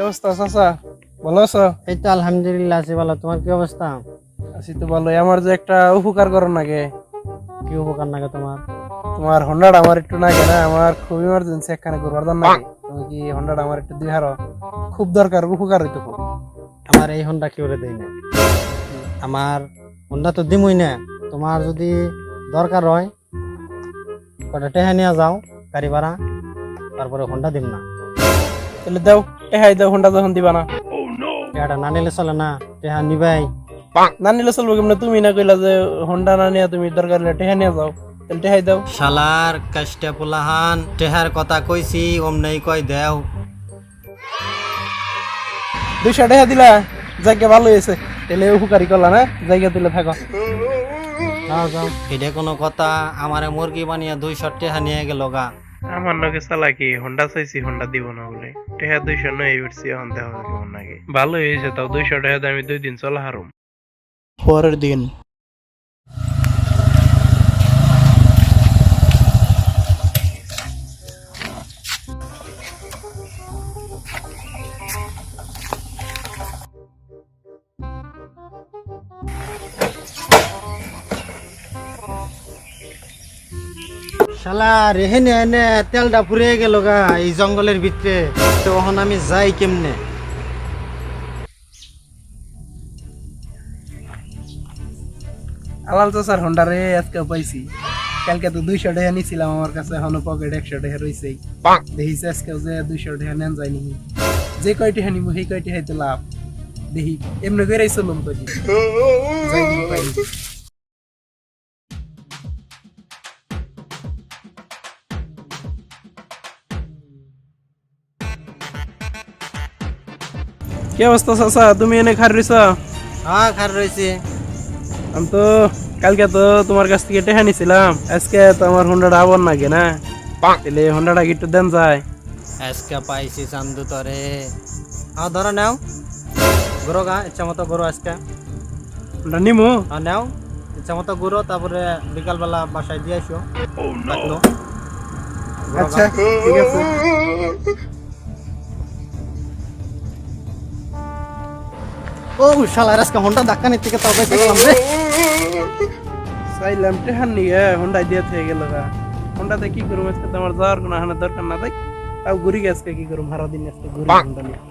অবস্থা চাচা? ভালো আছো? এই তো আলহামদুলিল্লাহ আছি ভালো। তোমার কি অবস্থা? আছি তো ভালোই। আমার যে একটা উপকার করো নাকি? কি উপকার নাগে তোমার? তোমার হন্ডাটা আমার একটু নাগে না, আমার খুব ইমার্জেন্সি একখানে করবার দরকার নাকি? তুমি কি হন্ডাটা আমার একটু দিয়ে হারো? খুব দরকার, উপকার হইতো খুব। আমার এই হন্ডা কি করে দেই না? আমার হন্ডা তো দিমই না। তোমার যদি দরকার হয় কটা টেহা নিয়ে যাও গাড়ি ভাড়া, তারপরে হন্ডা দিম না। তাহলে দাও, টেহাই দাও, হন্ডা যখন দিবা না। টেহাটা না নিলে চলে না, টেহা নিবাই। না নিলে চলবো কেমনে? তুমি না কইলা যে হন্ডা না নিয়ে তুমি দরকার হলে টেহা নিয়ে যাও, তাহলে টেহাই দাও। শালার কাষ্টা পোলাহান, টেহার কথা কইছি অমনেই কই দেও। 200 টেহা দিলা, জায়গা ভালো হয়েছে। তাহলে উপকারী করলা না, জায়গা দিলে থাকো। যাও যাও, এটা কোনো কথা? আমারে মুরগি বানিয়ে 200 টেহা নিয়ে গেল গা। আমার নাকি চালাকি, হন্ডা চাইছি হন্ডা দিব না বলে টেহা 200 নয় উঠছি, এখন দেখা কেমন নাকি। ভালো হয়েছে তাও, 200 টাকা দিয়ে আমি 2 দিন চলা হারুম। পরের দিন শালা রেহেনে এনে তেলটা পুড়িয়ে গেল গা এই জঙ্গলের ভিতরে। তো এখন আমি যাই কেমনে? আলাল তো স্যার হন্ডা রে আজকে পাইছি। কালকে তো 200 টাকা নিছিলাম আমার কাছে, এখনো পকেট 100 টাকা রইছেই। দেখিস আজকে যে 200 টাকা নেন যায়নি, যে কয়টি হানিমু সেই কয়টি হাইতে লাভ। দেখি এমনি করে চলুম তো যাই দিন পাই। কি অবস্থা চাচা? তুমি এনে খার রইছ? হ্যাঁ খার রয়েছে। আমি তো কালকে তো তোমার কাছ থেকে টেহা নিছিলাম, আজকে তো আমার হন্ডাটা আবার নাগে না, তাহলে হন্ডাটা কি একটু দেন যায়? আজকে পাইছি চান্দু তরে। ধরো নাও, ঘুরো গা ইচ্ছা মতো ঘুরো আজকে। হন্ডা নিমু? নাও ইচ্ছা মতো ঘুরো, তারপরে বিকালবেলা বাসায় দিয়ে আসো। থাকলো। আচ্ছা ঠিক আছে। ও শালা আজকে হন্ডা ধাক্কা নিতে থেকে তবে দেখলাম রে। চাইলাম টেহান নিয়ে হন্ডা দিয়ে থেকে গেল গা। হন্ডাতে কি করুম আজকে? তো আমার যাওয়ার কোনো হানে দরকার না, তাই তাও ঘুরি আজকে কি করুম, সারা দিন আজকে ঘুরি হন্ডা নিয়ে।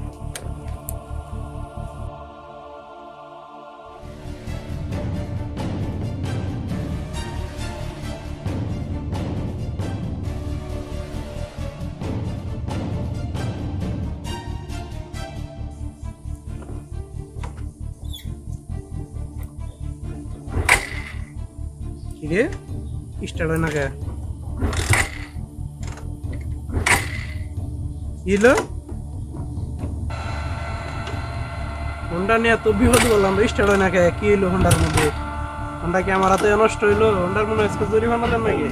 কিরে স্টার্ট হয় না কে? ইলো হন্ডা নিয়ে তো বিপদ বললাম, স্টার্ট হয় না কে? কি হইলো হন্ডার মধ্যে? হন্ডা কি আমার হাতে নষ্ট হইলো? হন্ডার মনে আজকে জরিমানা দেন নাকি?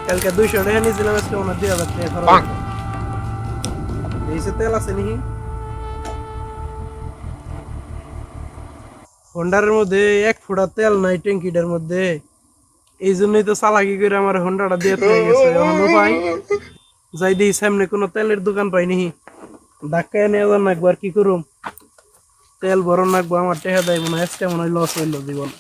কালকে 200 টাকা নিয়েছিলাম, আজকে মনে 2000 টাকা খরচ। এইসে তেল আছে নাকি হন্ডার মধ্যে? 1 ফুটা তেল নাই ট্যাঙ্কিটার মধ্যে। এই জন্যই তো চালাকি করে আমার হন্ডাটা দিয়ে হয়ে গেছে। এখন উপায় যাই দেখি সামনে কোনো তেলের দোকান পাই নাকি, ধাক্কায় নিয়ে যান নাকবো। আর কি করুম, তেল ভরন নাকবো। আমার টেহা দেয় মনে হয়, আজকে মনে হয় লস হইলো জীবন।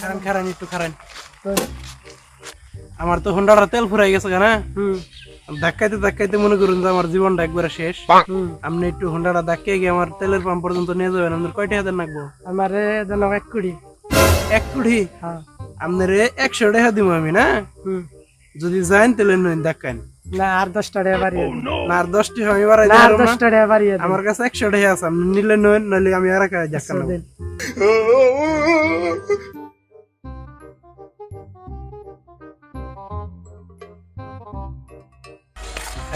খারান খারান একটু খারান। আমার তো হন্ডাটা তেল ফুরাই গেছে কেন? ধাক্কাইতে ধাক্কাইতে মনে করুন যে আমার জীবনটা একবারে শেষ। আপনি একটু হন্ডাটা ধাক্কাই গিয়ে আমার তেলের পাম্প পর্যন্ত নিয়ে যাবেন। আপনার কয়টা হাজার নাকবো? আমার যেন 1 কোটি। 1 কোটি? আপনার 100 টাকা দিব আমি না? যদি যান তাহলে নইন ধাক্কান না আর 10 টাকা বাড়িয়ে। না আর 10 টাকা আমি বাড়াই না আর দিলাম 10 না। টাকা বাড়িয়ে। আমার কাছে 100 টাকা আছে, আপনি নিলে নইন, নইলে আমি আর একটা ধাক্কা নেব।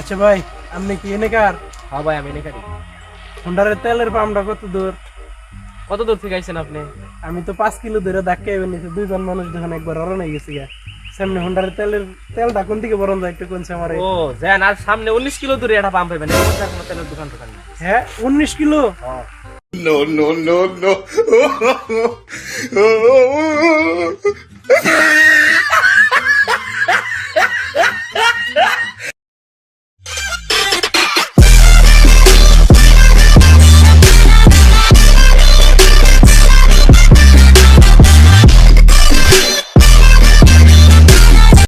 আচ্ছা ভাই, আপনি কি এনে কার? হ্যাঁ ভাই, আমি নেকারি। হোন্ডারের তেলের পাম্পটা কত দূর? কত দূর থেকে আইছেন আপনি? আমি তো 5 কিলো ধরে ধাক্কা এবার নিছি, দুইজন মানুষ যখন একবার রওনা গেছি গা। সামনে হোন্ডারের তেলটা কোন দিকে বরণ যায় একটু কোনছে আমারে। ও যান, আর সামনে 19 কিলো দূরে একটা পাম্প পাবেন, এর মধ্যে আর কোনো তেলের দোকান টোকান নেই। হ্যাঁ 19 kilo? No, no, no, no.